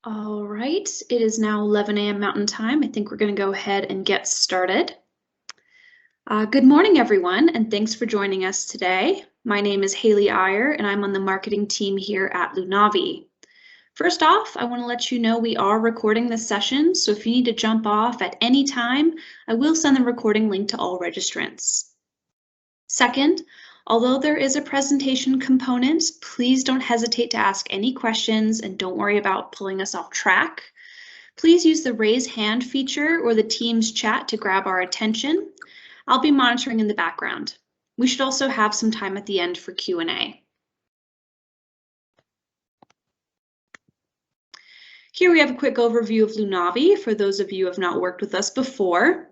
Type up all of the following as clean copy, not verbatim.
All right, it is now 11 a.m. Mountain Time. I think we're going to go ahead and get started. Good morning, everyone, and thanks for joining us today. My name is Haley Iyer, and I'm on the marketing team here at Lunavi. First off, I want to let you know we are recording this session, so if you need to jump off at any time, I will send the recording link to all registrants. Second, although there is a presentation component, please don't hesitate to ask any questions and don't worry about pulling us off track. Please use the raise hand feature or the Teams chat to grab our attention. I'll be monitoring in the background. We should also have some time at the end for Q&A. Here we have a quick overview of Lunavi for those of you who have not worked with us before.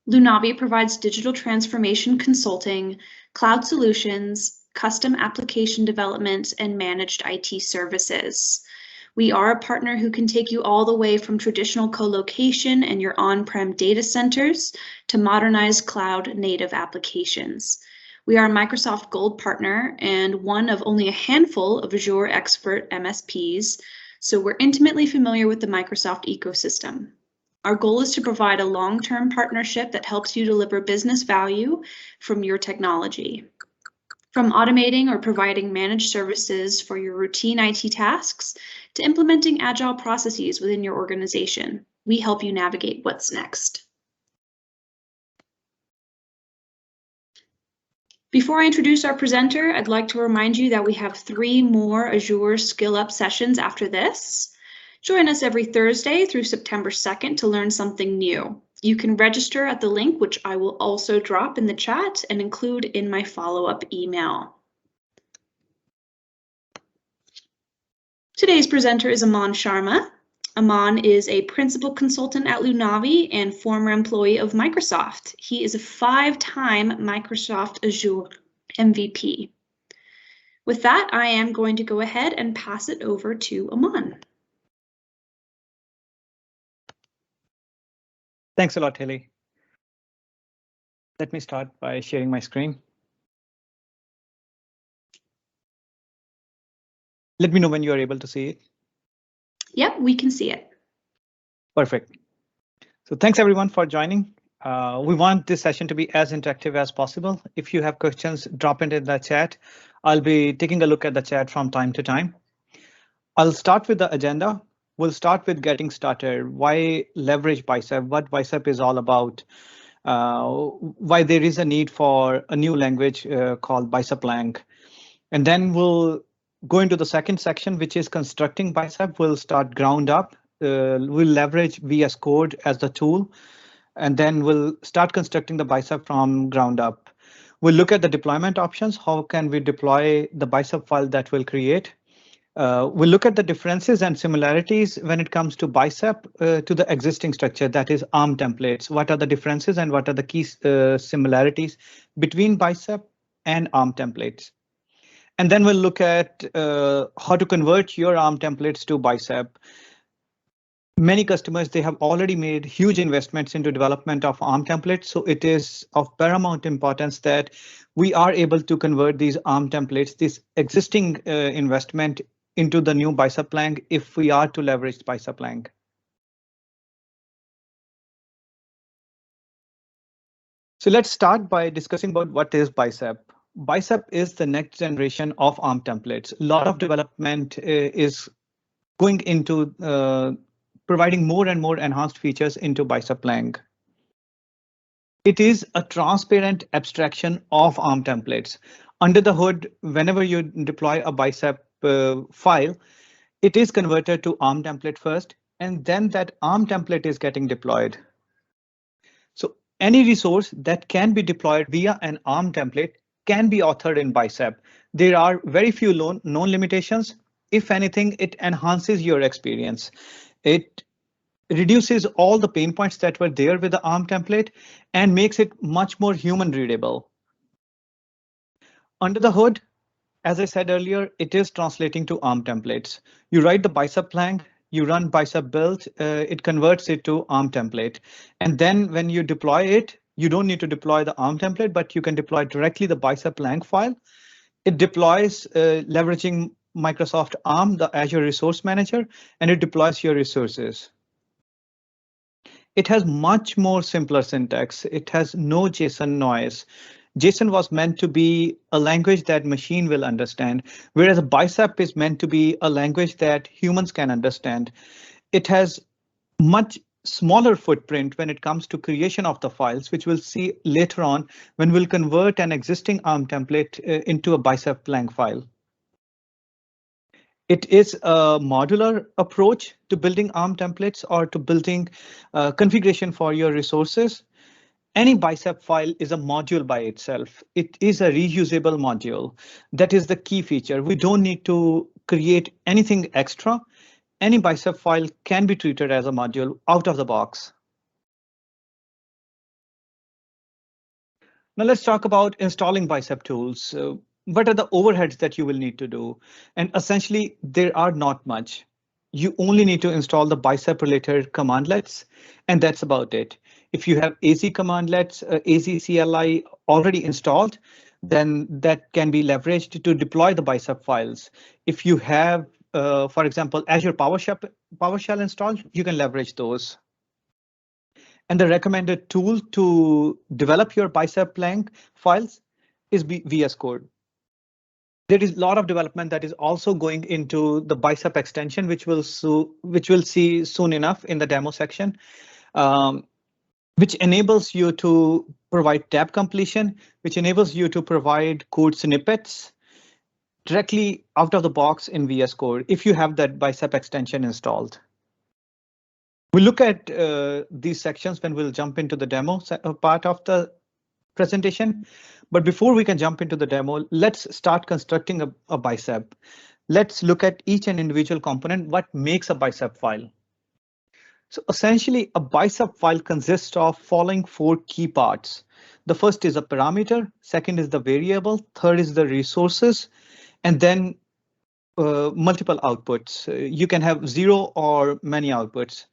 Lunavi provides digital transformation consulting, cloud solutions, custom application development, and managed IT services. We are a partner who can take you all the way from traditional co-location and your on-prem data centers to modernized cloud native applications. We are a Microsoft Gold partner and one of only a handful of Azure expert MSPs, so we're intimately familiar with the Microsoft ecosystem. Our goal is to provide a long-term partnership that helps you deliver business value from your technology. From automating or providing managed services for your routine IT tasks to implementing agile processes within your organization, we help you navigate what's next. Before I introduce our presenter, I'd like to remind you that we have 3 more Azure Skill Up sessions after this. Join us every Thursday through September 2nd to learn something new. You can register at the link, which I will also drop in the chat and include in my follow-up email. Today's presenter is Aman Sharma. Aman is a principal consultant at Lunavi and former employee of Microsoft. He is a 5-time Microsoft Azure MVP. With that, I am going to go ahead and pass it over to Aman. Thanks a lot, Haley. Let me start by sharing my screen. Let me know when you are able to see it. Yep, we can see it. Perfect. So thanks everyone for joining. We want this session to be as interactive as possible. If you have questions, drop it in the chat. I'll be taking a look at the chat from time to time. I'll start with the agenda. We'll start with getting started. Why leverage Bicep? What Bicep is all about? Why there is a need for a new language called Bicep Lang. And then we'll go into the second section, which is constructing Bicep. We'll start ground up. We'll leverage VS Code as the tool. And then we'll start constructing the Bicep from ground up. We'll look at the deployment options. How can we deploy the Bicep file that we'll create? We'll look at the differences and similarities when it comes to Bicep to the existing structure, that is ARM templates. What are the differences and what are the key similarities between Bicep and ARM templates? And then we'll look at how to convert your ARM templates to Bicep. Many customers, they have already made huge investments into development of ARM templates, so it is of paramount importance that we are able to convert these ARM templates, this existing investment into the new Bicep Lang if we are to leverage Bicep Lang. So let's start by discussing about what is Bicep. Bicep is the next generation of ARM templates. A lot of development is going into providing more and more enhanced features into Bicep Lang. It is a transparent abstraction of ARM templates. Under the hood, whenever you deploy a Bicep file, it is converted to ARM template first, and then that ARM template is getting deployed. So any resource that can be deployed via an ARM template can be authored in Bicep. There are very few known limitations. If anything, it enhances your experience. It reduces all the pain points that were there with the ARM template and makes it much more human readable. Under the hood, as I said earlier, it is translating to ARM templates. You write the Bicep Lang, you run Bicep build, it converts it to ARM template. And then when you deploy it, you don't need to deploy the ARM template, but you can deploy directly the Bicep Lang file. It deploys leveraging Microsoft ARM, the Azure Resource Manager, and it deploys your resources. It has much more simpler syntax. It has no JSON noise. JSON was meant to be a language that machine will understand, whereas a Bicep is meant to be a language that humans can understand. It has much smaller footprint when it comes to creation of the files, which we'll see later on when we'll convert an existing ARM template into a Bicep lang file. It is a modular approach to building ARM templates or to building configuration for your resources. Any Bicep file is a module by itself. It is a reusable module. That is the key feature. We don't need to create anything extra. Any Bicep file can be treated as a module out of the box. Now let's talk about installing Bicep tools. What are the overheads that you will need to do? And essentially, there are not much. You only need to install the Bicep related commandlets, and that's about it. If you have AZ commandlets, AZ CLI already installed, then that can be leveraged to deploy the Bicep files. If you have, for example, Azure PowerShell installed, you can leverage those. And the recommended tool to develop your Bicep lang files is VS Code. There is a lot of development that is also going into the Bicep extension, which we'll see soon enough in the demo section, which enables you to provide tab completion, which enables you to provide code snippets directly out of the box in VS Code if you have that Bicep extension installed. We'll look at these sections when we'll jump into the demo part of the presentation. But before we can jump into the demo, let's start constructing a Bicep. Let's look at each and individual component, what makes a Bicep file. So essentially, a Bicep file consists of following 4 key parts. The first is a parameter, second is the variable, third is the resources, and then multiple outputs. You can have 0 or many outputs.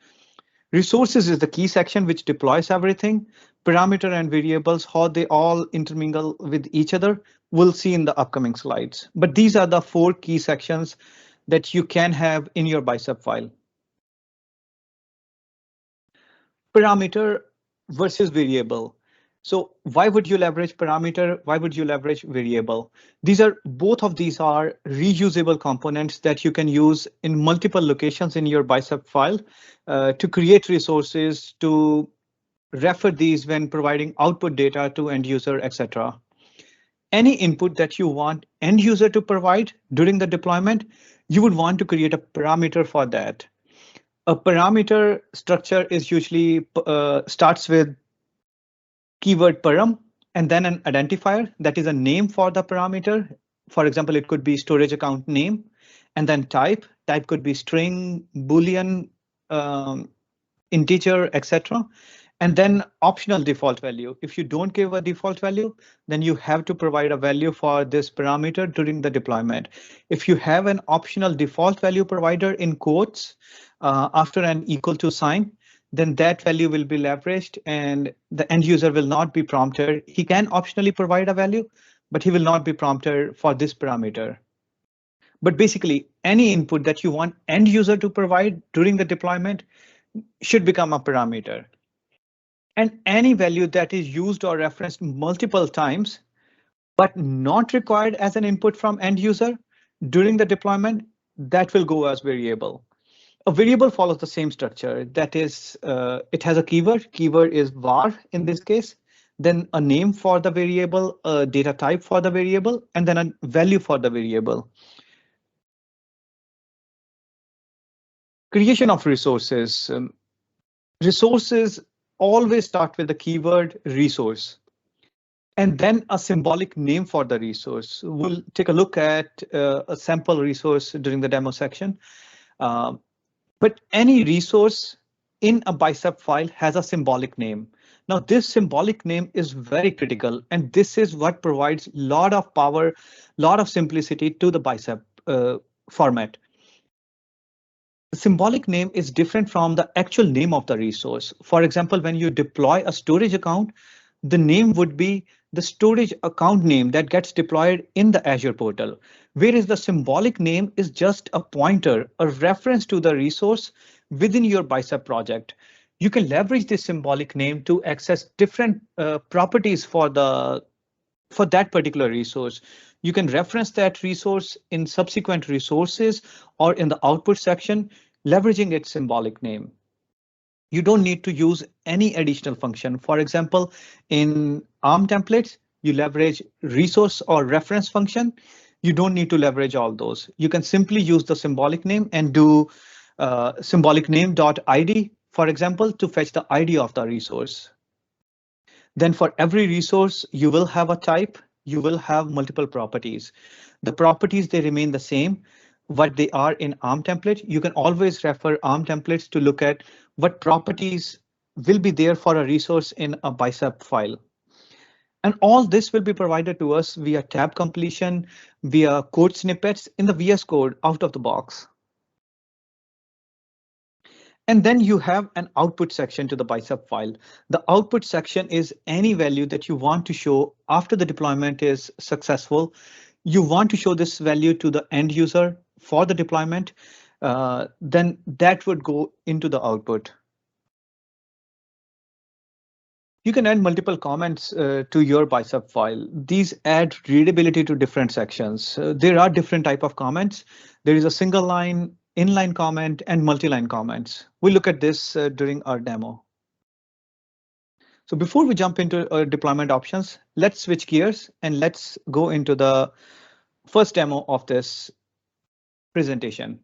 Resources is the key section which deploys everything. Parameter and variables, how they all intermingle with each other, we'll see in the upcoming slides. But these are the 4 key sections that you can have in your Bicep file. Parameter versus variable. So why would you leverage parameter? Why would you leverage variable? Both of these are reusable components that you can use in multiple locations in your Bicep file to create resources, to refer these when providing output data to end user, etc. Any input that you want end user to provide during the deployment, you would want to create a parameter for that. A parameter structure is usually starts with keyword param and then an identifier that is a name for the parameter. For example, it could be storage account name, and then type. Type could be string, boolean, integer, etc. And then optional default value. If you don't give a default value, then you have to provide a value for this parameter during the deployment. If you have an optional default value provider in quotes after an equal to sign, then that value will be leveraged and the end user will not be prompted. He can optionally provide a value, but he will not be prompted for this parameter. But basically, any input that you want end user to provide during the deployment should become a parameter. And any value that is used or referenced multiple times, but not required as an input from end user during the deployment, that will go as variable. A variable follows the same structure. That is, it has a keyword. Keyword is var in this case, then a name for the variable, a data type for the variable, and then a value for the variable. Creation of resources. Resources always start with the keyword resource and then a symbolic name for the resource. We'll take a look at a sample resource during the demo section. But any resource in a Bicep file has a symbolic name. Now, this symbolic name is very critical, and this is what provides a lot of power, lot of simplicity to the Bicep format. The symbolic name is different from the actual name of the resource. For example, when you deploy a storage account, the name would be the storage account name that gets deployed in the Azure portal, Whereas the symbolic name is just a pointer, a reference to the resource within your Bicep project. You can leverage this symbolic name to access different properties for that particular resource. You can reference that resource in subsequent resources or in the output section, leveraging its symbolic name. You don't need to use any additional function. For example, in ARM templates, you leverage resource or reference function. You don't need to leverage all those. You can simply use the symbolic name and do symbolic name.id, for example, to fetch the ID of the resource. Then for every resource, you will have a type, you will have multiple properties. The properties, they remain the same, what they are in ARM template. You can always refer ARM templates to look at what properties will be there for a resource in a Bicep file. And all this will be provided to us via tab completion, via code snippets in the VS Code out of the box. And then you have an output section to the Bicep file. The output section is any value that you want to show after the deployment is successful. You want to show this value to the end user for the deployment, then that would go into the output. You can add multiple comments to your Bicep file. These add readability to different sections. There are different type of comments. There is a single line, inline comment, and multi-line comments. We'll look at this during our demo. So before we jump into deployment options, let's switch gears and let's go into the first demo of this presentation.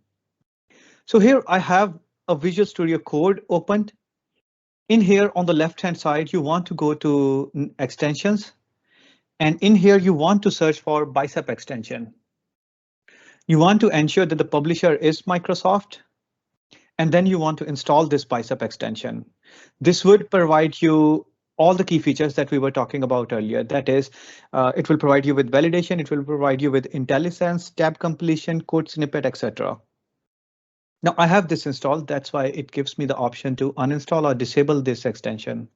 So here I have a Visual Studio Code opened. In here on the left-hand side, you want to go to extensions. And in here, you want to search for Bicep extension. You want to ensure that the publisher is Microsoft. And then you want to install this Bicep extension. This would provide you all the key features that we were talking about earlier. That is, it will provide you with validation. It will provide you with IntelliSense, tab completion, code snippet, etc. Now I have this installed. That's why it gives me the option to uninstall or disable this extension.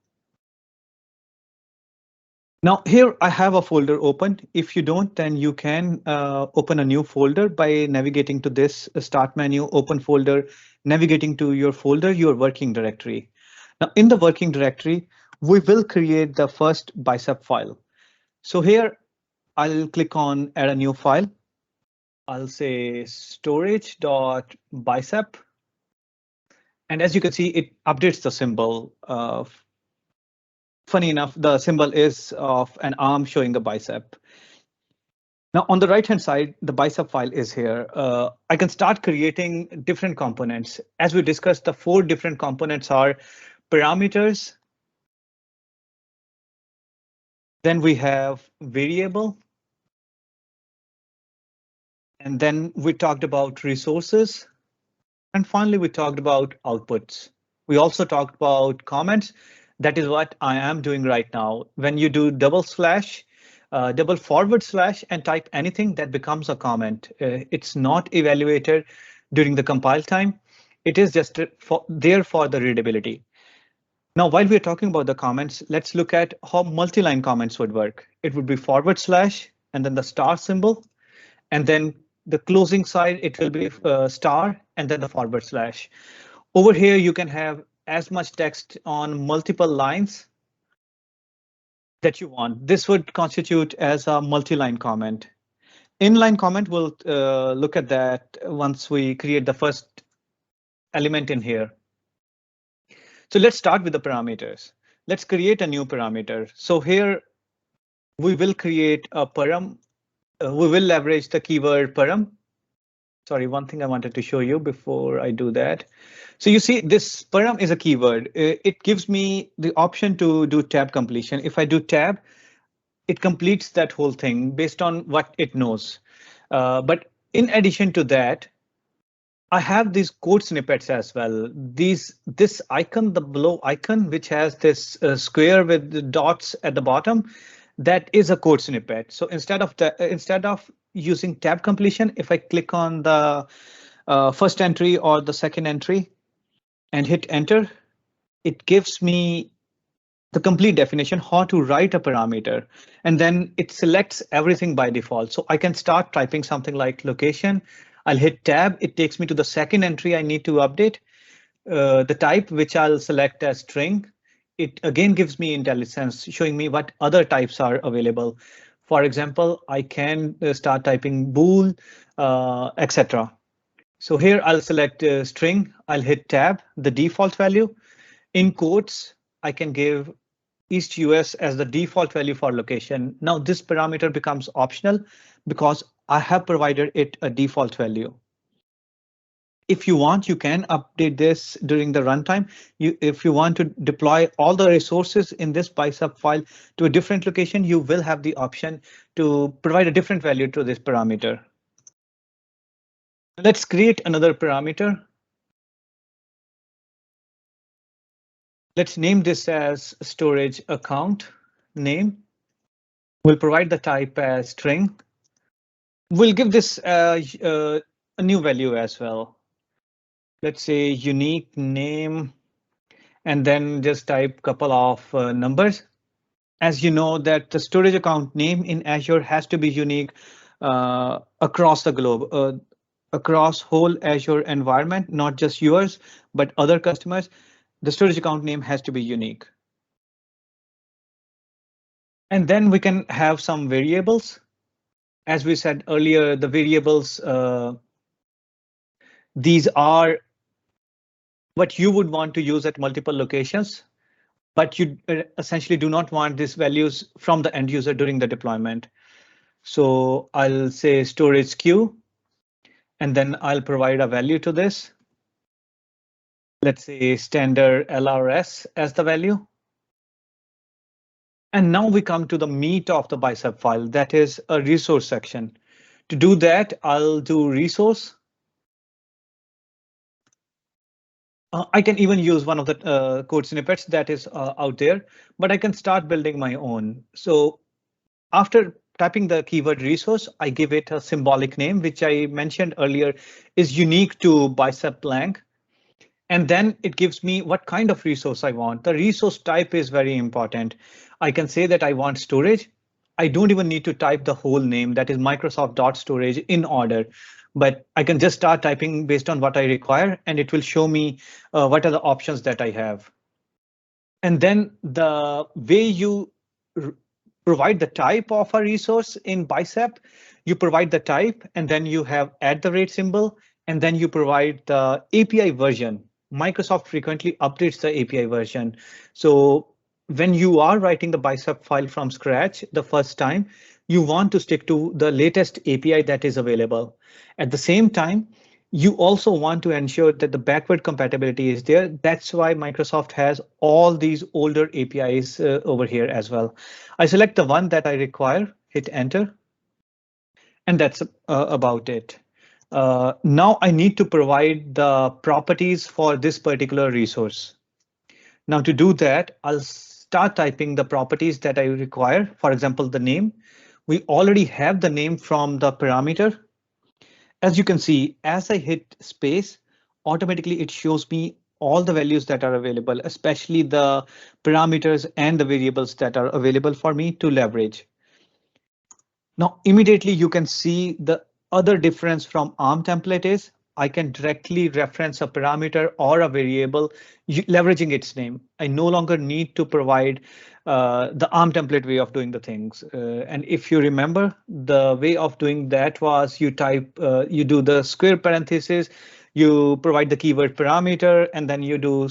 Now here I have a folder opened. If you don't, then you can open a new folder by navigating to this start menu, open folder, navigating to your folder, your working directory. Now in the working directory, we will create the first Bicep file. So here I'll click on add a new file. I'll say storage.bicep. And as you can see, it updates the symbol. Funny enough, the symbol is of an arm showing a bicep. Now on the right hand side, the Bicep file is here. I can start creating different components. As we discussed, the 4 different components are parameters. Then we have variable. And then we talked about resources. And finally, we talked about outputs. We also talked about comments. That is what I am doing right now. When you do double forward slash and type anything, that becomes a comment. It's not evaluated during the compile time. It is just there for the readability. Now, while we're talking about the comments, let's look at how multi-line comments would work. It would be forward slash and then the star symbol, and then the closing side, it will be star and then the forward slash. Over here, you can have as much text on multiple lines that you want. This would constitute as a multi-line comment. Inline comment, we'll look at that once we create the first element in here. So let's start with the parameters. Let's create a new parameter. So here we will create a param. We will leverage the keyword param. Sorry, one thing I wanted to show you before I do that. So you see this param is a keyword. It gives me the option to do tab completion. If I do tab, it completes that whole thing based on what it knows. But in addition to that, I have these code snippets as well. This icon, the below icon, which has this square with the dots at the bottom, that is a code snippet. So instead of using tab completion, if I click on the first entry or the second entry and hit enter, it gives me the complete definition, how to write a parameter, and then it selects everything by default. So I can start typing something like location. I'll hit tab. It takes me to the second entry I need to update. The type, which I'll select as string. It again gives me intelligence, showing me what other types are available. For example, I can start typing bool, etc. So here I'll select string. I'll hit tab, the default value. In quotes, I can give East US as the default value for location. Now this parameter becomes optional because I have provided it a default value. If you want, you can update this during the runtime. If you want to deploy all the resources in this bicep file to a different location, you will have the option to provide a different value to this parameter. Let's create another parameter. Let's name this as storage account name. We'll provide the type as string. We'll give this a new value as well. Let's say unique name, and then just type couple of numbers. As you know that the storage account name in Azure has to be unique across the globe, across whole Azure environment, not just yours, but other customers. The storage account name has to be unique. And then we can have some variables. As we said earlier, the variables, these are what you would want to use at multiple locations, but you essentially do not want these values from the end user during the deployment. So I'll say storage queue, and then I'll provide a value to this. Let's say standard LRS as the value. And now we come to the meat of the bicep file, that is a resource section. To do that, I'll do resource. I can even use one of the code snippets that is out there, but I can start building my own. So after typing the keyword resource, I give it a symbolic name, which I mentioned earlier is unique to bicep lang. And then it gives me what kind of resource I want. The resource type is very important. I can say that I want storage. I don't even need to type the whole name, that is Microsoft.storage in order, but I can just start typing based on what I require, and it will show me what are the options that I have. And then the way you provide the type of a resource in Bicep, you provide the type, and then you have @ symbol, and then you provide the API version. Microsoft frequently updates the API version. So when you are writing the Bicep file from scratch the first time, you want to stick to the latest API that is available. At the same time, you also want to ensure that the backward compatibility is there. That's why Microsoft has all these older APIs over here as well. I select the one that I require, hit enter, and that's about it. Now I need to provide the properties for this particular resource. Now to do that, I'll start typing the properties that I require. For example, the name. We already have the name from the parameter. As you can see, as I hit space, automatically it shows me all the values that are available, especially the parameters and the variables that are available for me to leverage. Now, immediately you can see the other difference from ARM template is I can directly reference a parameter or a variable leveraging its name. I no longer need to provide the ARM template way of doing the things. And if you remember, the way of doing that was you do the square parenthesis, you provide the keyword parameter, and then you do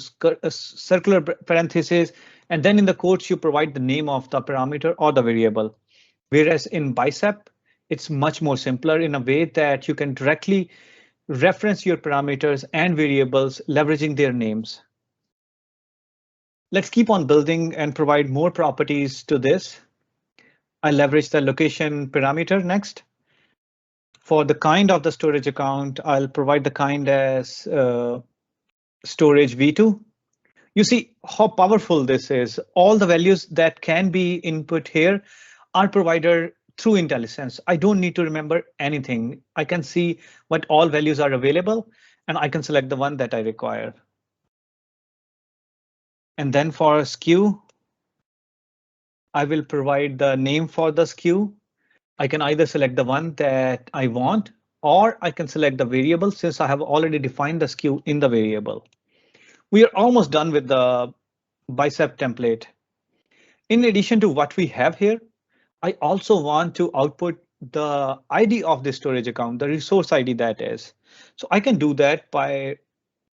circular parenthesis, and then in the quotes you provide the name of the parameter or the variable. Whereas in Bicep, it's much more simpler in a way that you can directly reference your parameters and variables leveraging their names. Let's keep on building and provide more properties to this. I leverage the location parameter next. For the kind of the storage account, I'll provide the kind as storage v2. You see how powerful this is. All the values that can be input here are provided through IntelliSense. I don't need to remember anything. I can see what all values are available, and I can select the one that I require. And then for SKU, I will provide the name for the SKU. I can either select the one that I want, or I can select the variable since I have already defined the SKU in the variable. We are almost done with the Bicep template. In addition to what we have here, I also want to output the ID of the storage account, the resource ID that is. So I can do that by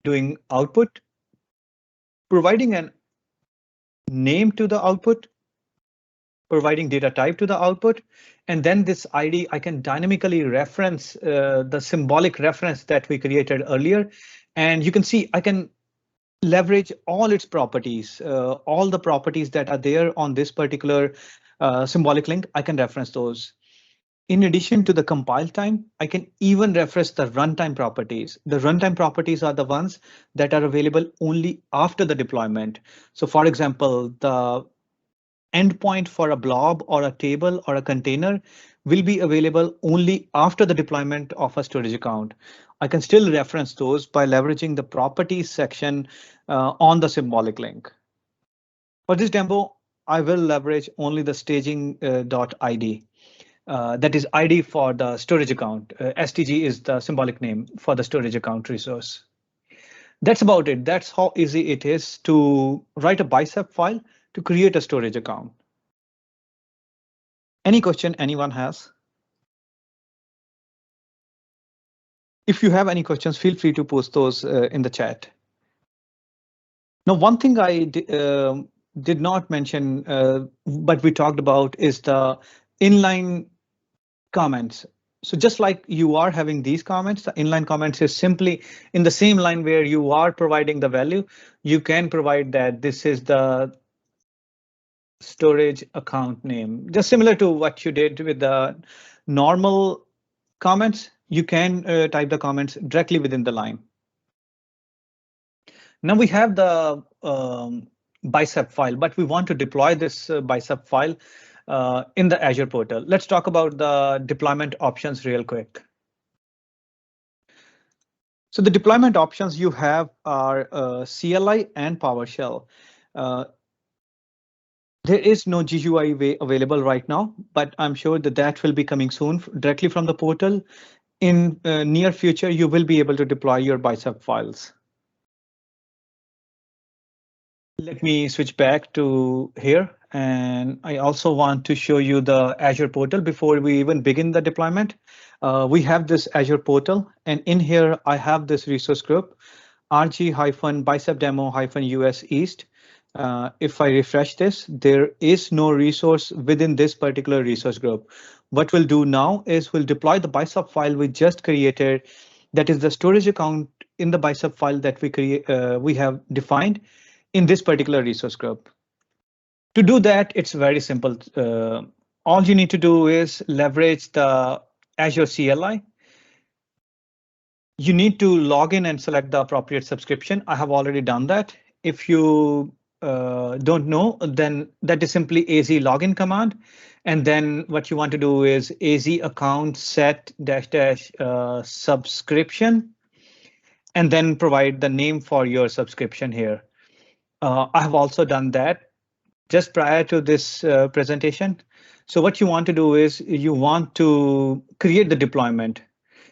doing output, providing a name to the output, providing data type to the output, and then this ID, I can dynamically reference the symbolic reference that we created earlier. And you can see I can leverage all its properties, all the properties that are there on this particular symbolic link. I can reference those. In addition to the compile time, I can even reference the runtime properties. The runtime properties are the ones that are available only after the deployment. So for example, the endpoint for a blob or a table or a container will be available only after the deployment of a storage account. I can still reference those by leveraging the properties section on the symbolic link. For this demo, I will leverage only the staging.id. That is ID for the storage account. STG is the symbolic name for the storage account resource. That's about it. That's how easy it is to write a Bicep file to create a storage account. Any question anyone has? If you have any questions, feel free to post those in the chat. Now, one thing I did not mention, but we talked about is the inline comments. So just like you are having these comments, the inline comments is simply in the same line where you are providing the value, you can provide that this is the storage account name. Just similar to what you did with the normal comments, you can type the comments directly within the line. Now we have the Bicep file, but we want to deploy this Bicep file in the Azure portal. Let's talk about the deployment options real quick. So the deployment options you have are CLI and PowerShell. There is no GUI way available right now, but I'm sure that that will be coming soon directly from the portal. In near future, you will be able to deploy your Bicep files. Let me switch back to here. And I also want to show you the Azure portal before we even begin the deployment. We have this Azure portal, and in here I have this resource group, rg-bicep-demo-us east. If I refresh this, there is no resource within this particular resource group. What we'll do now is we'll deploy the Bicep file we just created. That is the storage account in the Bicep file that we have defined in this particular resource group. To do that, it's very simple. All you need to do is leverage the Azure CLI. You need to log in and select the appropriate subscription. I have already done that. If you don't know, then that is simply AZ login command. And then what you want to do is AZ account set -- subscription, and then provide the name for your subscription here. I have also done that just prior to this presentation. So what you want to do is you want to create the deployment.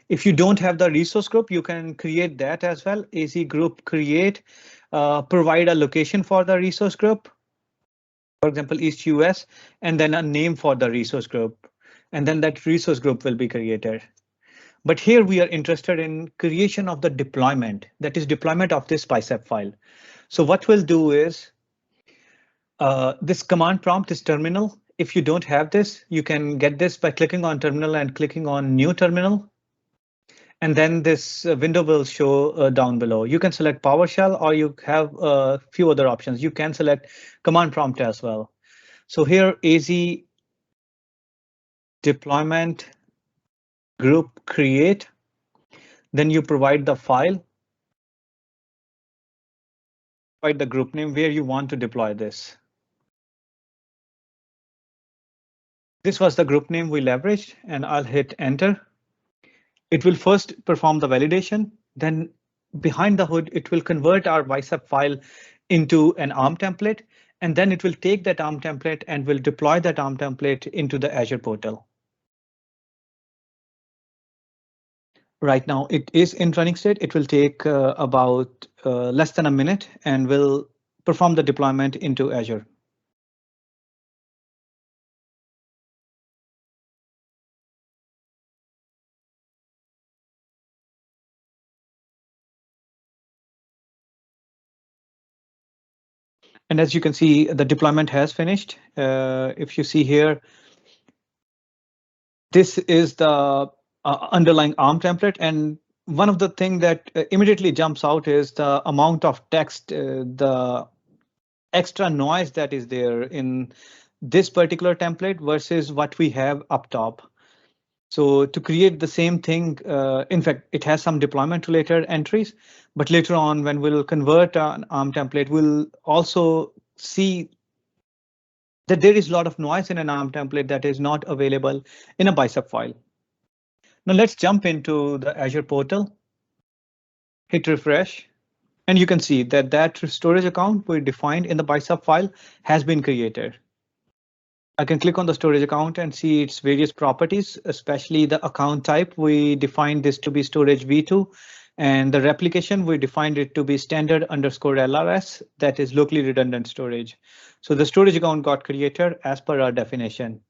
If you don't have the resource group, you can create that as well. AZ group create, provide a location for the resource group, for example, East US, and then a name for the resource group. And then that resource group will be created. But here we are interested in creation of the deployment, that is deployment of this Bicep file. So what we'll do is this command prompt is terminal. If you don't have this, you can get this by clicking on terminal and clicking on new terminal. And then this window will show down below. You can select PowerShell, or you have a few other options. You can select command prompt as well. So here AZ deployment group create, then you provide the file, provide the group name where you want to deploy this. This was the group name we leveraged, and I'll hit enter. It will first perform the validation, then behind the hood, it will convert our Bicep file into an ARM template, and then it will take that ARM template and will deploy that ARM template into the Azure portal. Right now it is in running state. It will take about less than a minute and will perform the deployment into Azure. And as you can see, the deployment has finished. If you see here, this is the underlying ARM template. And one of the things that immediately jumps out is the amount of text, the extra noise that is there in this particular template versus what we have up top. So to create the same thing, in fact, it has some deployment related entries, but later on when we'll convert an ARM template, we'll also see that there is a lot of noise in an ARM template that is not available in a Bicep file. Now let's jump into the Azure portal, hit refresh, and you can see that that storage account we defined in the Bicep file has been created. I can click on the storage account and see its various properties, especially the account type. We defined this to be storage v2, and the replication, we defined it to be standard underscore LRS, that is locally redundant storage. So the storage account got created as per our definition.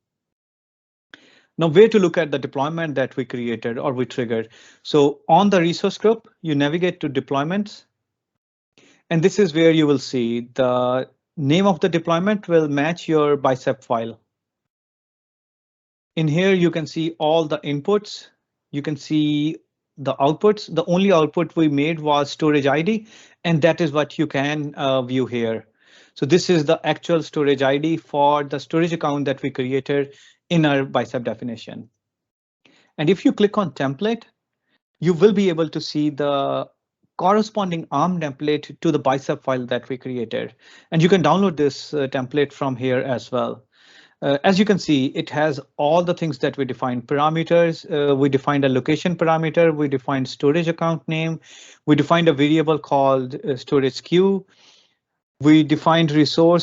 Now, where to look at the deployment that we created or we triggered. So on the resource group, you navigate to deployments. And this is where you will see the name of the deployment will match your Bicep file. In here, you can see all the inputs. You can see the outputs. The only output we made was storage ID, and that is what you can view here. So this is the actual storage ID for the storage account that we created in our Bicep definition. And if you click on template, you will be able to see the corresponding ARM template to the Bicep file that we created. And you can download this template from here as well. As you can see, it has all the things that we defined. Parameters, we defined a location parameter, we defined storage account name, we defined a variable called storage queue. We defined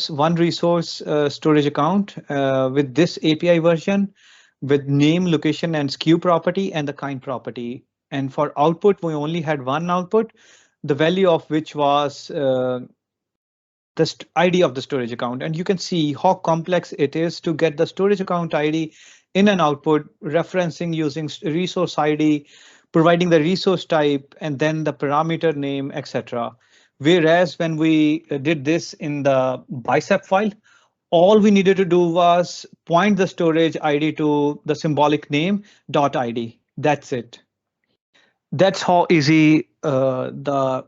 one resource storage account with this API version with name, location, and SKU property and the kind property. And for output, we only had one output, the value of which was the ID of the storage account. And you can see how complex it is to get the storage account ID in an output, referencing using resource ID, providing the resource type, and then the parameter name, etc. Whereas when we did this in the Bicep file, all we needed to do was point the storage ID to the symbolic name .id. That's it. That's how easy the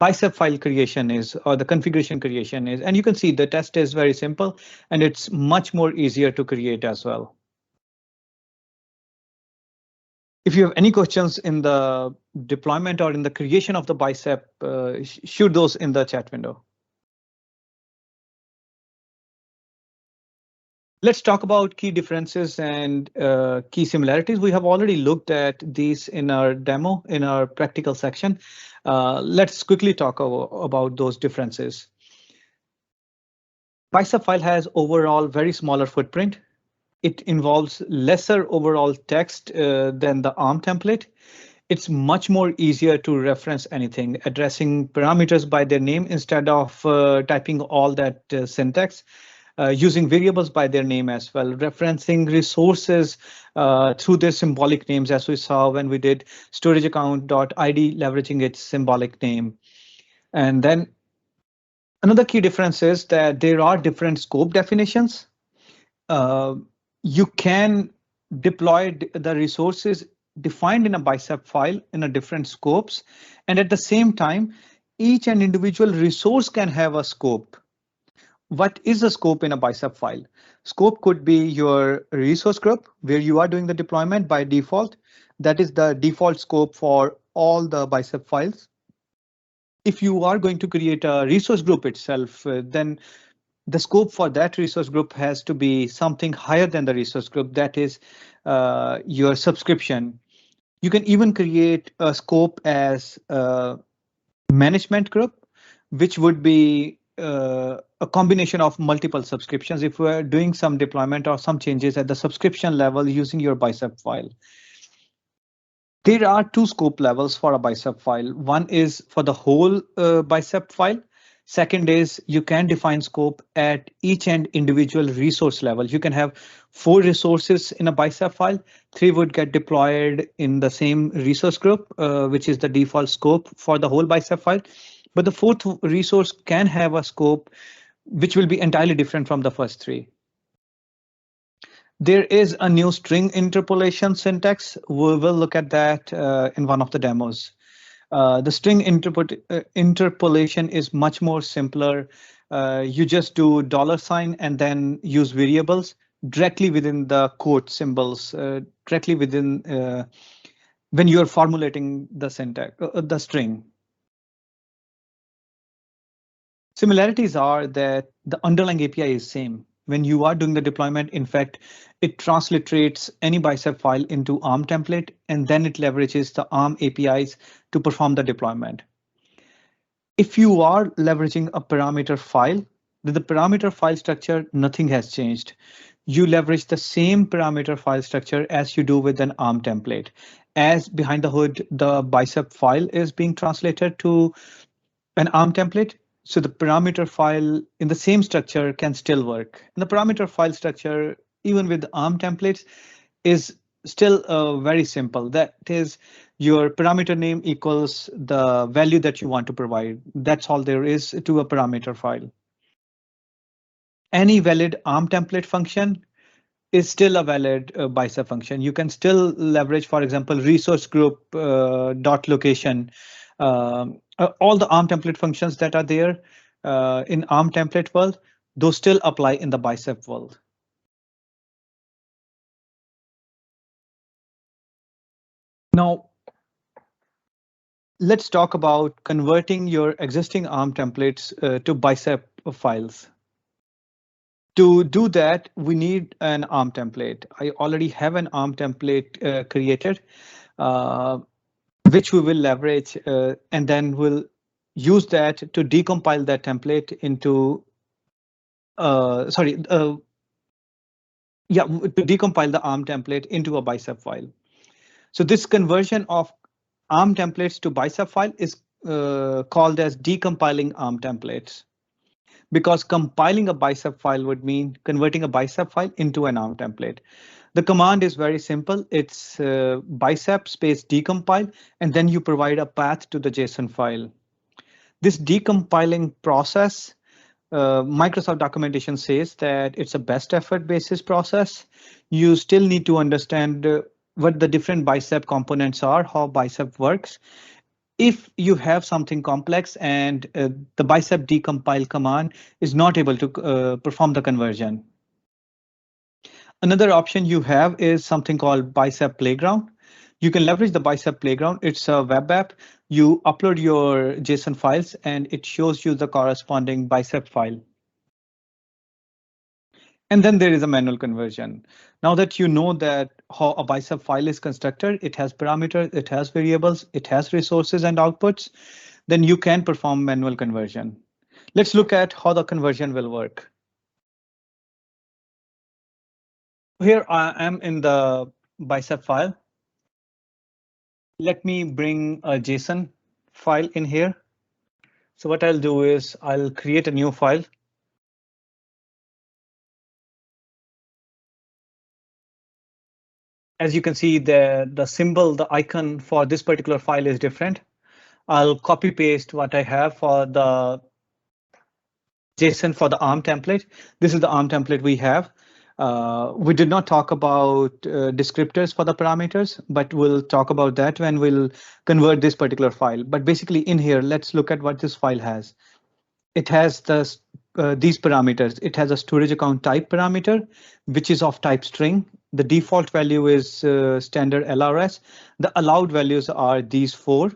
Bicep file creation is, or the configuration creation is. And you can see the test is very simple and it's much more easier to create as well. If you have any questions in the deployment or in the creation of the Bicep, shoot those in the chat window. Let's talk about key differences and key similarities. We have already looked at these in our demo, in our practical section. Let's quickly talk about those differences. Bicep file has overall very smaller footprint. It involves lesser overall text than the ARM template. It's much more easier to reference anything, addressing parameters by their name instead of typing all that syntax. Using variables by their name as well, referencing resources through their symbolic names, as we saw when we did storage account.id, leveraging its symbolic name. And then another key difference is that there are different scope definitions. You can deploy the resources defined in a Bicep file in a different scopes, and at the same time, each and individual resource can have a scope. What is a scope in a Bicep file? Scope could be your resource group where you are doing the deployment by default. That is the default scope for all the Bicep files. If you are going to create a resource group itself, then the scope for that resource group has to be something higher than the resource group. That is your subscription. You can even create a scope as a management group, which would be a combination of multiple subscriptions if we're doing some deployment or some changes at the subscription level using your Bicep file. There are two scope levels for a Bicep file. One is for the whole Bicep file. Second is you can define scope at each and individual resource level. You can have 4 resources in a Bicep file. 3 would get deployed in the same resource group, which is the default scope for the whole Bicep file. But the 4th resource can have a scope which will be entirely different from the first 3. There is a new string interpolation syntax. We will look at that in one of the demos. The string interpolation is much more simpler. You just do $ and then use variables directly within the quote symbols, directly within when you're formulating the syntax, the string. Similarities are that the underlying API is same. When you are doing the deployment, in fact, it transliterates any Bicep file into ARM template, and then it leverages the ARM APIs to perform the deployment. If you are leveraging a parameter file, with the parameter file structure, nothing has changed. You leverage the same parameter file structure as you do with an ARM template. As behind the hood, the Bicep file is being translated to an ARM template. So the parameter file in the same structure can still work. And the parameter file structure, even with ARM templates, is still very simple. That is, your parameter name equals the value that you want to provide. That's all there is to a parameter file. Any valid ARM template function is still a valid Bicep function. You can still leverage, for example, resource group dot location. All the ARM template functions that are there in ARM template world, those still apply in the Bicep world. Now, let's talk about converting your existing ARM templates to Bicep files. To do that, we need an ARM template. I already have an ARM template created, which we will leverage, and then we'll use that to decompile that template into, to decompile the ARM template into a Bicep file. So this conversion of ARM templates to Bicep file is called as decompiling ARM templates, because compiling a Bicep file would mean converting a Bicep file into an ARM template. The command is very simple. It's bicep space decompile, and then you provide a path to the JSON file. This decompiling process, Microsoft documentation says that it's a best effort basis process. You still need to understand what the different Bicep components are, how Bicep works. If you have something complex and the Bicep decompile command is not able to perform the conversion. Another option you have is something called Bicep Playground. You can leverage the Bicep Playground. It's a web app. You upload your JSON files and it shows you the corresponding Bicep file. And then there is a manual conversion. Now that you know that how a Bicep file is constructed, it has parameters, it has variables, it has resources and outputs, then you can perform manual conversion. Let's look at how the conversion will work. Here I am in the Bicep file. Let me bring a JSON file in here. So what I'll do is I'll create a new file. As you can see, the symbol, the icon for this particular file is different. I'll copy paste what I have for the JSON for the ARM template. This is the ARM template we have. We did not talk about descriptors for the parameters, but we'll talk about that when we'll convert this particular file. But basically in here, let's look at what this file has. It has these parameters. It has a storage account type parameter, which is of type string. The default value is standard LRS. The allowed values are these 4.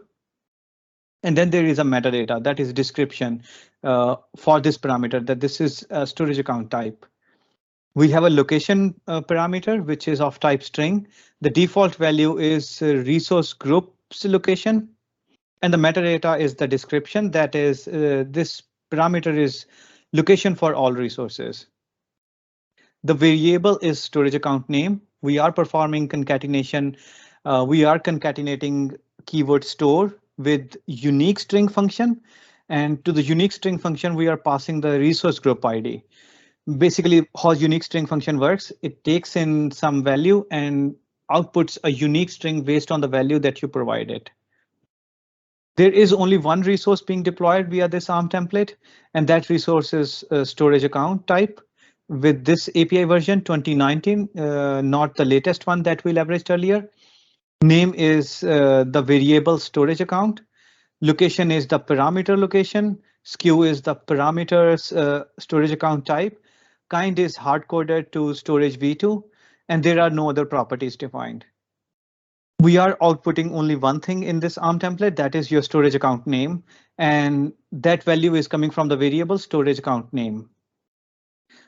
And then there is a metadata, that is description for this parameter, that this is a storage account type. We have a location parameter, which is of type string. The default value is resource groups location. And the metadata is the description, that is this parameter is location for all resources. The variable is storage account name. We are performing concatenation. We are concatenating keyword store with unique string function. And to the unique string function, we are passing the resource group ID. Basically, how unique string function works, it takes in some value and outputs a unique string based on the value that you provided. There is only one resource being deployed via this ARM template, and that resource is storage account type with this API version 2019, not the latest one that we leveraged earlier. Name is the variable storage account. Location is the parameter location. SKU is the parameters storage account type. Kind is hard-coded to storage v2, and there are no other properties defined. We are outputting only one thing in this ARM template, that is your storage account name, and that value is coming from the variable storage account name.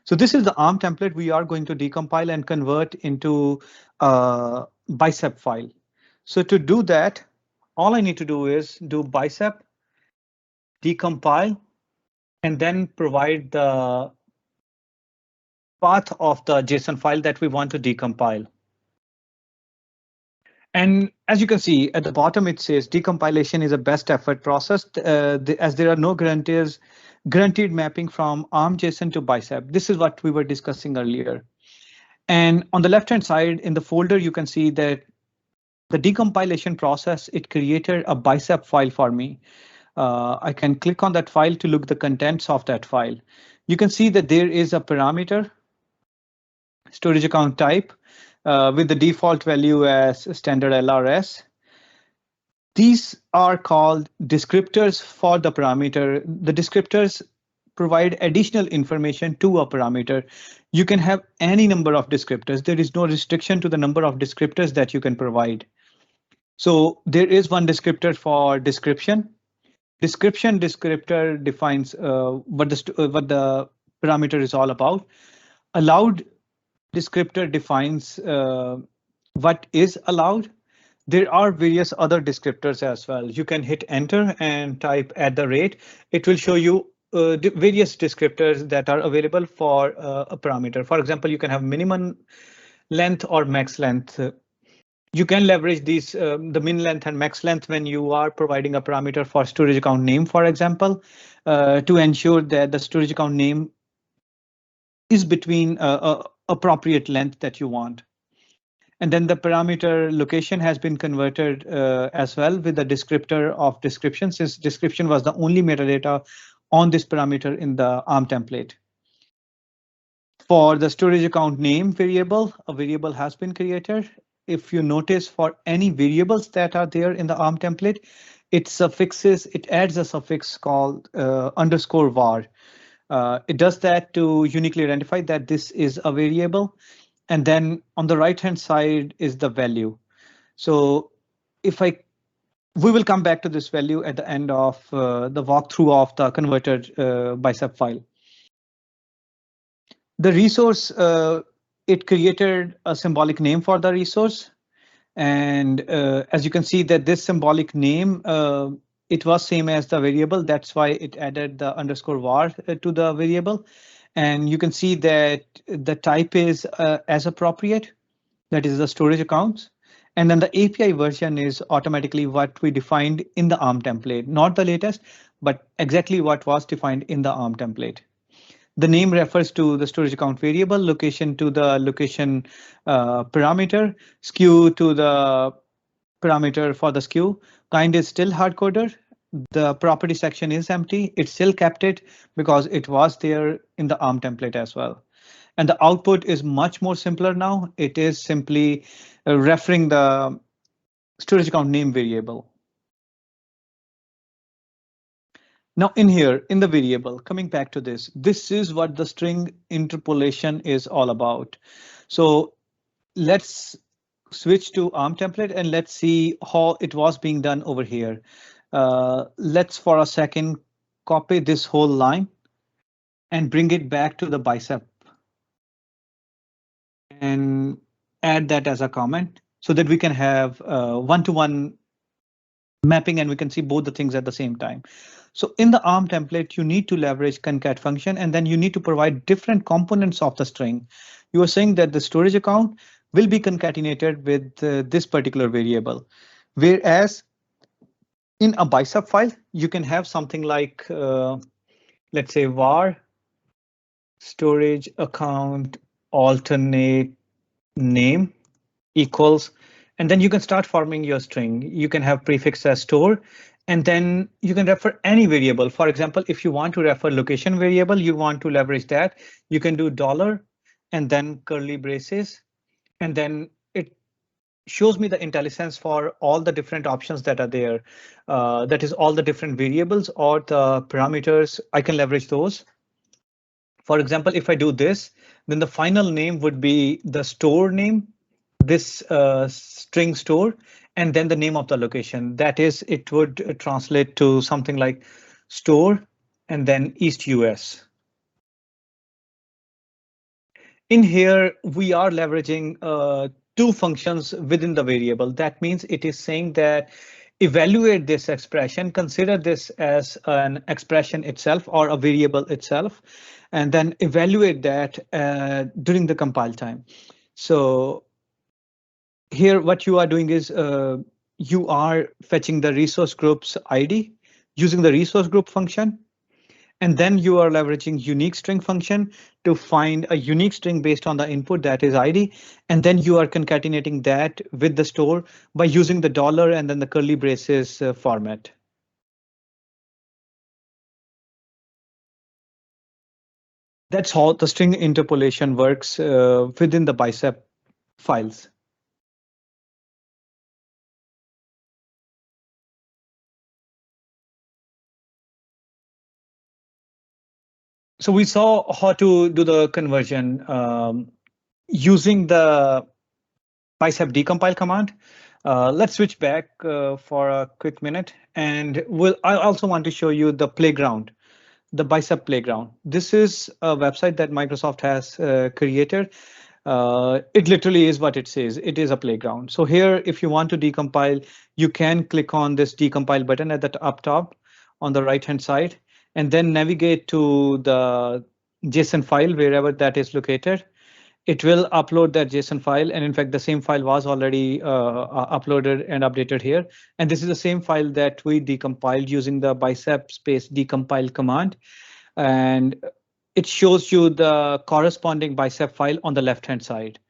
So this is the ARM template we are going to decompile and convert into a Bicep file. So to do that, all I need to do is do Bicep, decompile, and then provide the path of the JSON file that we want to decompile. And as you can see at the bottom, it says decompilation is a best effort process as there are no guaranteed mapping from ARM JSON to Bicep. This is what we were discussing earlier. And on the left hand side in the folder, you can see that the decompilation process, it created a Bicep file for me. I can click on that file to look the contents of that file. You can see that there is a parameter, storage account type, with the default value as standard LRS. These are called descriptors for the parameter. The descriptors provide additional information to a parameter. You can have any number of descriptors. There is no restriction to the number of descriptors that you can provide. So there is one descriptor for description. Descriptor defines what the parameter is all about. Allowed descriptor defines what is allowed. There are various other descriptors as well. You can hit enter and type @. It will show you various descriptors that are available for a parameter. For example, you can have minimum length or max length. You can leverage these, the min length and max length when you are providing a parameter for storage account name, for example, to ensure that the storage account name is between appropriate length that you want. And then the parameter location has been converted as well with the descriptor of description, since description was the only metadata on this parameter in the ARM template. For the storage account name variable, a variable has been created. If you notice, for any variables that are there in the ARM template, it adds a suffix called _var. It does that to uniquely identify that this is a variable. And then on the right hand side is the value. So we will come back to this value at the end of the walkthrough of the converted Bicep file. The resource, it created a symbolic name for the resource. And as you can see that this symbolic name, it was same as the variable. That's why it added the _var to the variable. And you can see that the type is as appropriate, that is the storage accounts. And then the API version is automatically what we defined in the ARM template, not the latest, but exactly what was defined in the ARM template. The name refers to the storage account variable, location to the location parameter, SKU to the parameter for the SKU. Kind is still hard-coded. The property section is empty. It still kept it because it was there in the ARM template as well. And the output is much more simpler now. It is simply referring the storage account name variable. Now in here, in the variable, coming back to this is what the string interpolation is all about. So let's switch to ARM template and let's see how it was being done over here. Let's for a second copy this whole line and bring it back to the Bicep and add that as a comment so that we can have one-to-one mapping, and we can see both the things at the same time. So in the ARM template, you need to leverage concat function, and then you need to provide different components of the string. You are saying that the storage account will be concatenated with this particular variable, whereas in a bicep file, you can have something like, let's say, var storage account alternate name equals, and then you can start forming your string. You can have prefix as store, and then you can refer any variable. For example, if you want to refer location variable, you want to leverage that, you can do dollar and then curly braces, and then it shows me the IntelliSense for all the different options that are there. That is all the different variables or the parameters. I can leverage those. For example, if I do this, then the final name would be the store name, this string store, and then the name of the location. That is, it would translate to something like store and then East US. In here, we are leveraging two functions within the variable. That means it is saying that evaluate this expression, consider this as an expression itself or a variable itself, and then evaluate that during the compile time. So here, what you are doing is you are fetching the resource group's ID using the resource group function. And then you are leveraging unique string function to find a unique string based on the input, that is ID. And then you are concatenating that with the store by using the dollar and then the curly braces format. That's how the string interpolation works within the Bicep files. So we saw how to do the conversion using the Bicep decompile command. Let's switch back for a quick minute, and I also want to show you the playground, the Bicep playground. This is a website that Microsoft has created. It literally is what it says. It is a playground. So here, if you want to decompile, you can click on this decompile button at the up top on the right hand side, and then navigate to the JSON file wherever that is located. It will upload that JSON file, and in fact, the same file was already uploaded and updated here. And this is the same file that we decompiled using the bicep space decompile command. And it shows you the corresponding bicep file on the left-hand side.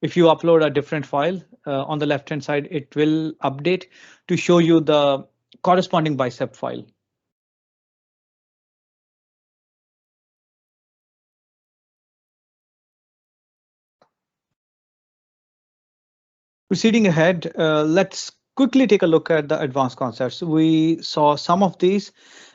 If you upload a different file on the left-hand side, it will update to show you the corresponding bicep file. Proceeding ahead, let's quickly take a look at the advanced concepts. We saw some of these.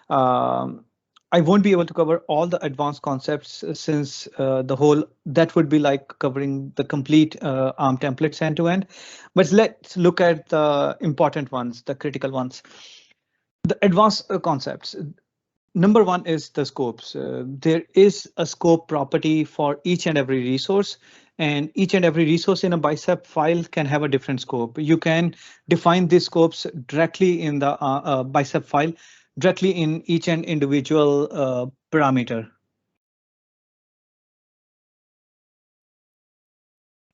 I won't be able to cover all the advanced concepts since that would be like covering the complete ARM templates end to end. But let's look at the important ones, the critical ones. The advanced concepts. Number one is the scopes. There is a scope property for each and every resource, and each and every resource in a Bicep file can have a different scope. You can define these scopes directly in the Bicep file, directly in each and individual parameter.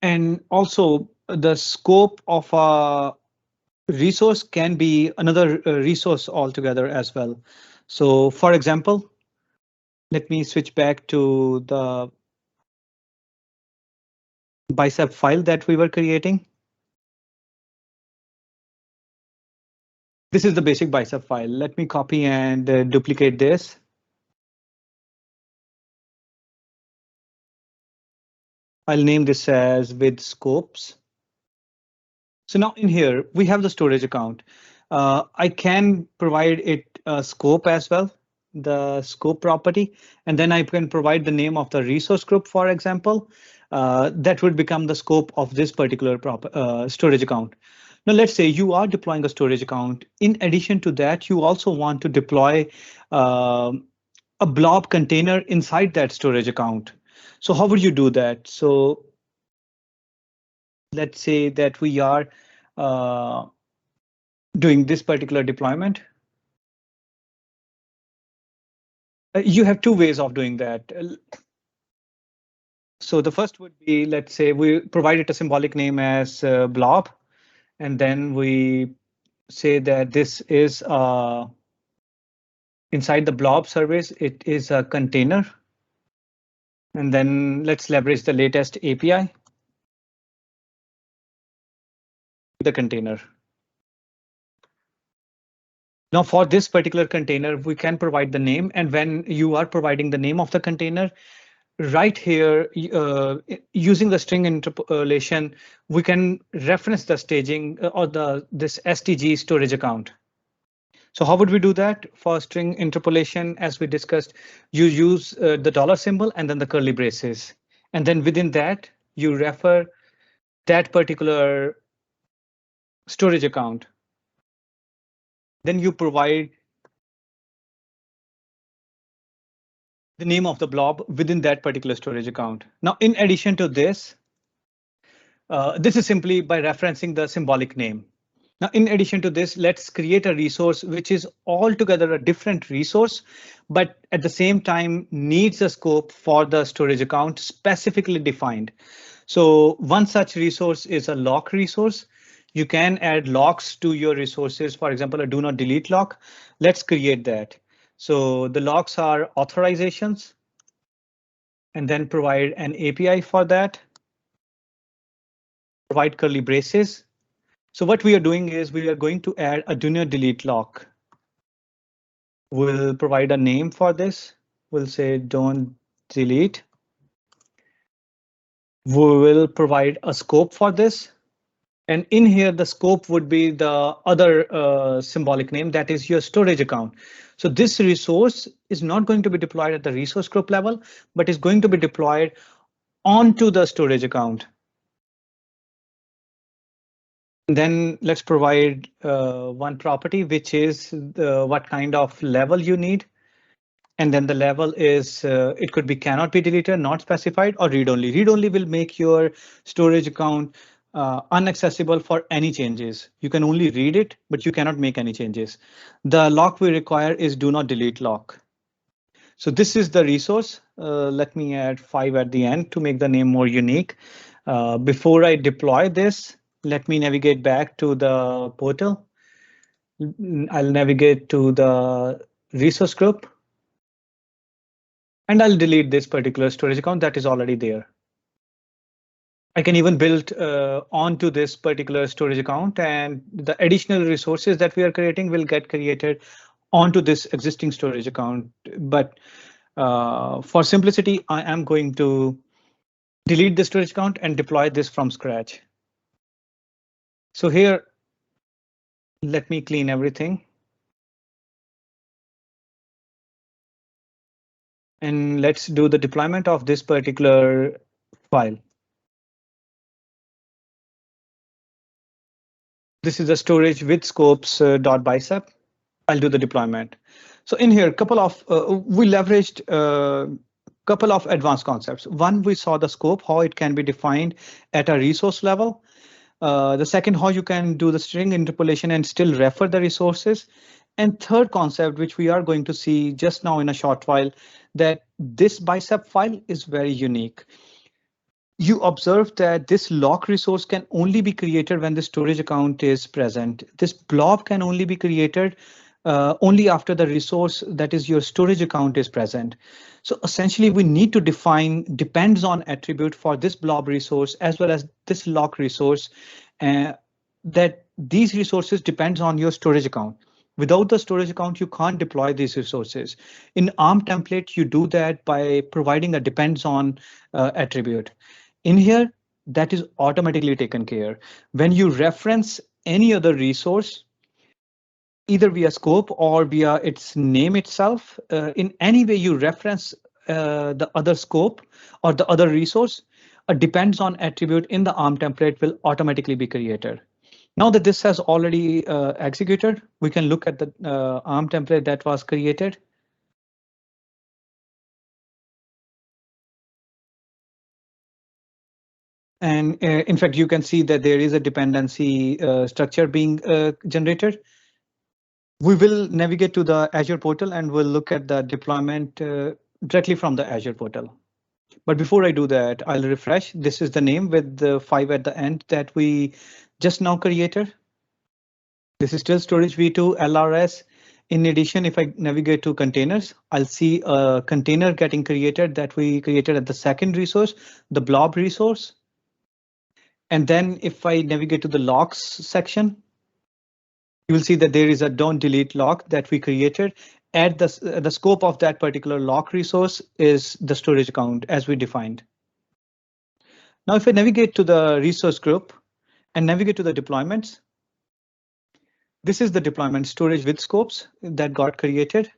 And also the scope of a resource can be another resource altogether as well. So for example, let me switch back to the Bicep file that we were creating. This is the basic Bicep file. Let me copy and duplicate this. I'll name this as with scopes. So now in here, we have the storage account. I can provide it a scope as well, the scope property, and then I can provide the name of the resource group, for example. That would become the scope of this particular storage account. Now, let's say you are deploying a storage account. In addition to that, you also want to deploy a blob container inside that storage account. So how would you do that? So let's say that we are doing this particular deployment. You have two ways of doing that. So the first would be, let's say we provided a symbolic name as blob, and then we say that this is inside the blob service, it is a container. And then let's leverage the latest API, the container. Now for this particular container, we can provide the name. And when you are providing the name of the container, right here, using the string interpolation, we can reference the staging or this STG storage account. So how would we do that? For string interpolation, as we discussed, you use the dollar symbol and then the curly braces. And then within that, you refer that particular storage account. Then you provide the name of the blob within that particular storage account. Now, in addition to this, this is simply by referencing the symbolic name. Now, in addition to this, let's create a resource which is altogether a different resource, but at the same time needs a scope for the storage account specifically defined. So one such resource is a lock resource. You can add locks to your resources, for example, a do not delete lock. Let's create that. So the locks are authorizations, and then provide an API for that. Provide curly braces. So what we are doing is we are going to add a do not delete lock. We'll provide a name for this. We'll say don't delete. We will provide a scope for this. And in here, the scope would be the other symbolic name, that is your storage account. So this resource is not going to be deployed at the resource group level, but is going to be deployed onto the storage account. Then let's provide one property, which is what kind of level you need. And then the level is it could be cannot be deleted, not specified, or read only. Read only will make your storage account inaccessible for any changes. You can only read it, but you cannot make any changes. The lock we require is do not delete lock. So this is the resource. Let me add 5 at the end to make the name more unique. Before I deploy this, let me navigate back to the portal. I'll navigate to the resource group. And I'll delete this particular storage account that is already there. I can even build onto this particular storage account, and the additional resources that we are creating will get created onto this existing storage account. But for simplicity, I am going to delete the storage account and deploy this from scratch. So here, let me clean everything. And let's do the deployment of this particular file. This is a storage with scopes .bicep. I'll do the deployment. So in here, we leveraged a couple of advanced concepts. One, we saw the scope, how it can be defined at a resource level. The second, how you can do the string interpolation and still refer the resources. And third concept, which we are going to see just now in a short while, that this bicep file is very unique. You observe that this lock resource can only be created when the storage account is present. This blob can only be created only after the resource, that is your storage account, is present. So essentially we need to define depends on attribute for this blob resource as well as this lock resource, that these resources depends on your storage account. Without the storage account, you can't deploy these resources. In ARM template, you do that by providing a depends on attribute. In here, that is automatically taken care. When you reference any other resource, either via scope or via its name itself, in any way you reference the other scope or the other resource, a depends on attribute in the ARM template will automatically be created. Now that this has already executed, we can look at the ARM template that was created. And in fact, you can see that there is a dependency structure being generated. We will navigate to the Azure portal and we'll look at the deployment directly from the Azure portal. But before I do that, I'll refresh. This is the name with the 5 at the end that we just now created. This is still storage v2 LRS. In addition, if I navigate to containers, I'll see a container getting created that we created at the second resource, the blob resource. And then if I navigate to the logs section, you will see that there is a don't delete log that we created. At the scope of that particular log resource is the storage account as we defined. Now, if I navigate to the resource group and navigate to the deployments, this is the deployment storage with scopes that got created.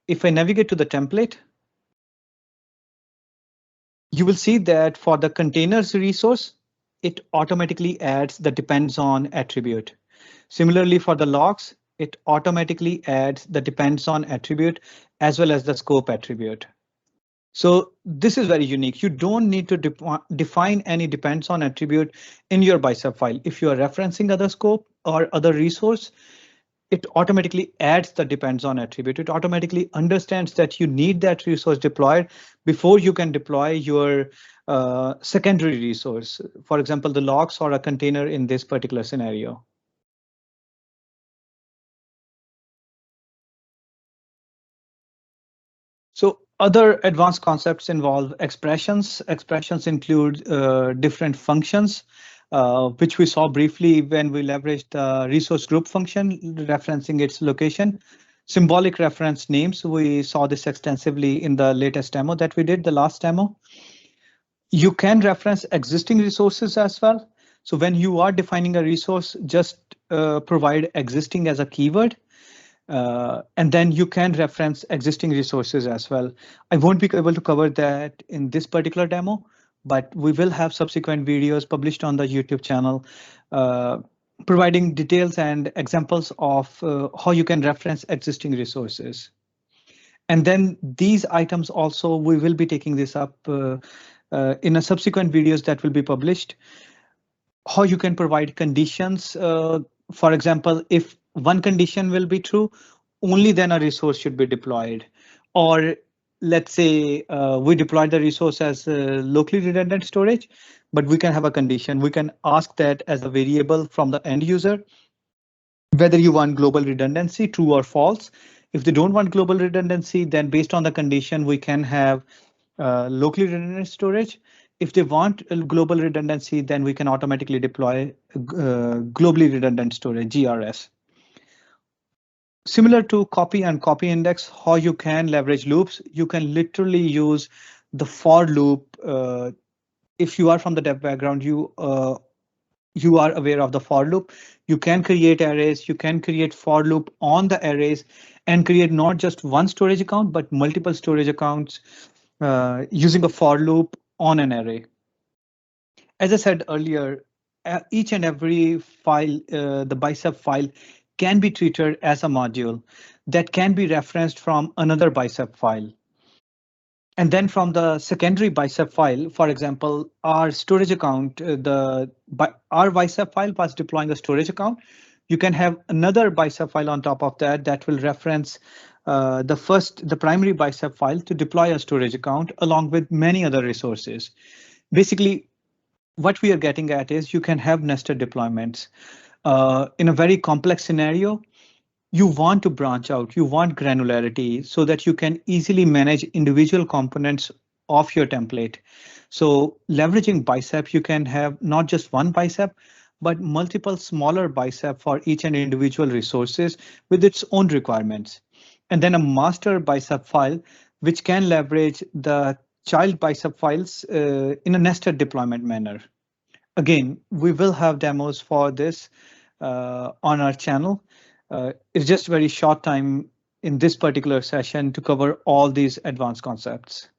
If I navigate to the template, you will see that for the containers resource, it automatically adds the depends on attribute. Similarly, for the logs, it automatically adds the depends on attribute as well as the scope attribute. So this is very unique. You don't need to define any depends on attribute in your Bicep file. If you are referencing other scope or other resource, it automatically adds the depends on attribute. It automatically understands that you need that resource deployed before you can deploy your secondary resource. For example, the logs or a container in this particular scenario. So other advanced concepts involve expressions. Expressions include different functions, which we saw briefly when we leveraged the resource group function, referencing its location. Symbolic reference names, we saw this extensively in the latest demo that we did, the last demo. You can reference existing resources as well. So when you are defining a resource, just provide existing as a keyword. And then you can reference existing resources as well. I won't be able to cover that in this particular demo, but we will have subsequent videos published on the YouTube channel, providing details and examples of how you can reference existing resources. And then these items also, we will be taking this up in a subsequent videos that will be published. How you can provide conditions. For example, if one condition will be true, only then a resource should be deployed. Or let's say we deploy the resource as locally redundant storage, but we can have a condition. We can ask that as a variable from the end user, whether you want global redundancy, true or false. If they don't want global redundancy, then based on the condition, we can have locally redundant storage. If they want global redundancy, then we can automatically deploy globally redundant storage, GRS. Similar to copy and copy index, how you can leverage loops, you can literally use the for loop. If you are from the dev background, you are aware of the for loop. You can create arrays, you can create for loop on the arrays and create not just one storage account, but multiple storage accounts using a for loop on an array. As I said earlier, each and every file, the Bicep file, can be treated as a module that can be referenced from another Bicep file. And then from the secondary Bicep file, for example, our storage account, our Bicep file was deploying a storage account. You can have another Bicep file on top of that that will reference the primary Bicep file to deploy a storage account along with many other resources. Basically, what we are getting at is you can have nested deployments. In a very complex scenario, you want to branch out, you want granularity so that you can easily manage individual components of your template. So leveraging Bicep, you can have not just one Bicep, but multiple smaller Bicep for each and individual resources with its own requirements. And then a master Bicep file, which can leverage the child Bicep files in a nested deployment manner. Again, we will have demos for this on our channel. It's just very short time in this particular session to cover all these advanced concepts.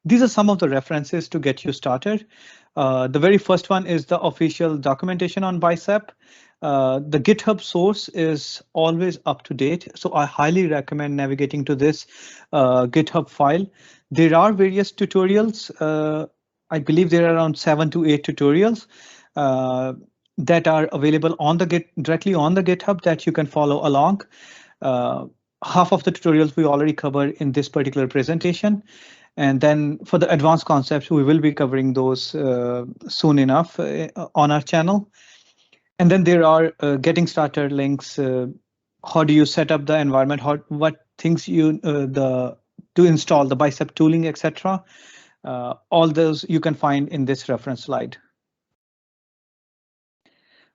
These are some of the references to get you started. The very first one is the official documentation on Bicep. The GitHub source is always up to date, so I highly recommend navigating to this GitHub file. There are various tutorials I believe there are around 7 to 8 tutorials that are available on the directly on the GitHub that you can follow along. Half of the tutorials we already covered in this particular presentation. And then for the advanced concepts, we will be covering those soon enough on our channel. And then there are getting started links. How do you set up the environment? What things you to install the Bicep tooling, etc. All those you can find in this reference slide.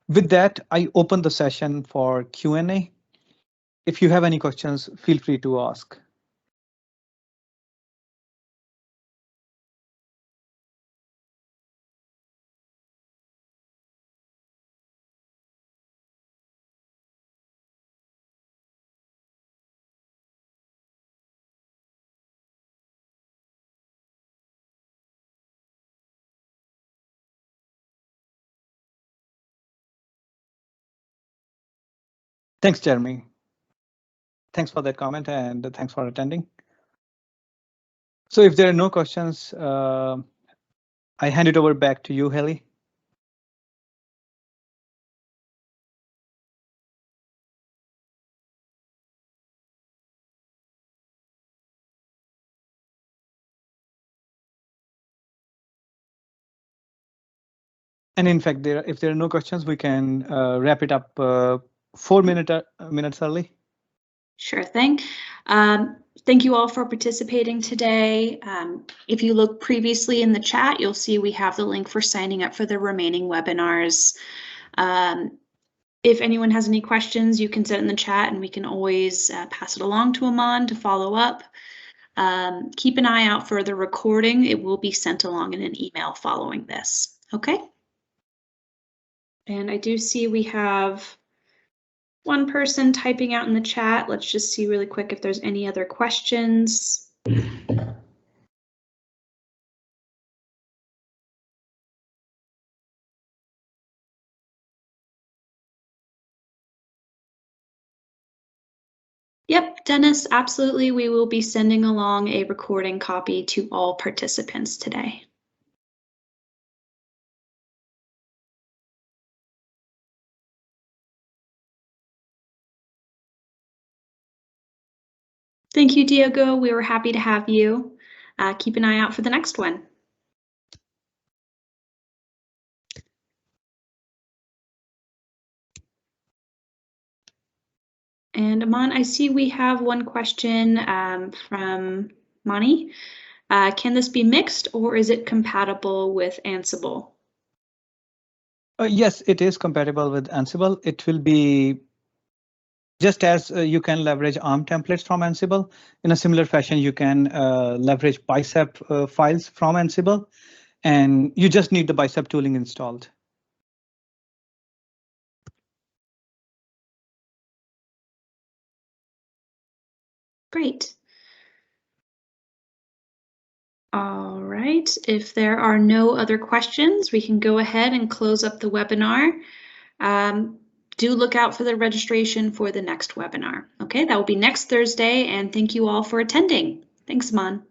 With that, I open the session for Q&A. If you have any questions, feel free to ask. Thanks, Jeremy. Thanks for that comment and thanks for attending. So if there are no questions, I hand it over back to you, Haley. And in fact, if there are no questions, we can wrap it up 4 minutes early. Sure thing. Thank you all for participating today. If you look previously in the chat, you'll see we have the link for signing up for the remaining webinars. If anyone has any questions, you can send it in the chat and we can always pass it along to Aman to follow up. Keep an eye out for the recording. It will be sent along in an email following this. Okay. And I do see we have one person typing out in the chat. Let's just see really quick if there's any other questions. Yep, Dennis, absolutely. We will be sending along a recording copy to all participants today. Thank you, Diego. We were happy to have you. Keep an eye out for the next one. And Aman, I see we have one question from Mani. Can this be mixed or is it compatible with Ansible? Yes, it is compatible with Ansible. It will be just as you can leverage ARM templates from Ansible. In a similar fashion, you can leverage Bicep files from Ansible, and you just need the Bicep tooling installed. Great. All right, if there are no other questions, we can go ahead and close up the webinar. Do look out for the registration for the next webinar. Okay, that will be next Thursday, and thank you all for attending. Thanks, Aman.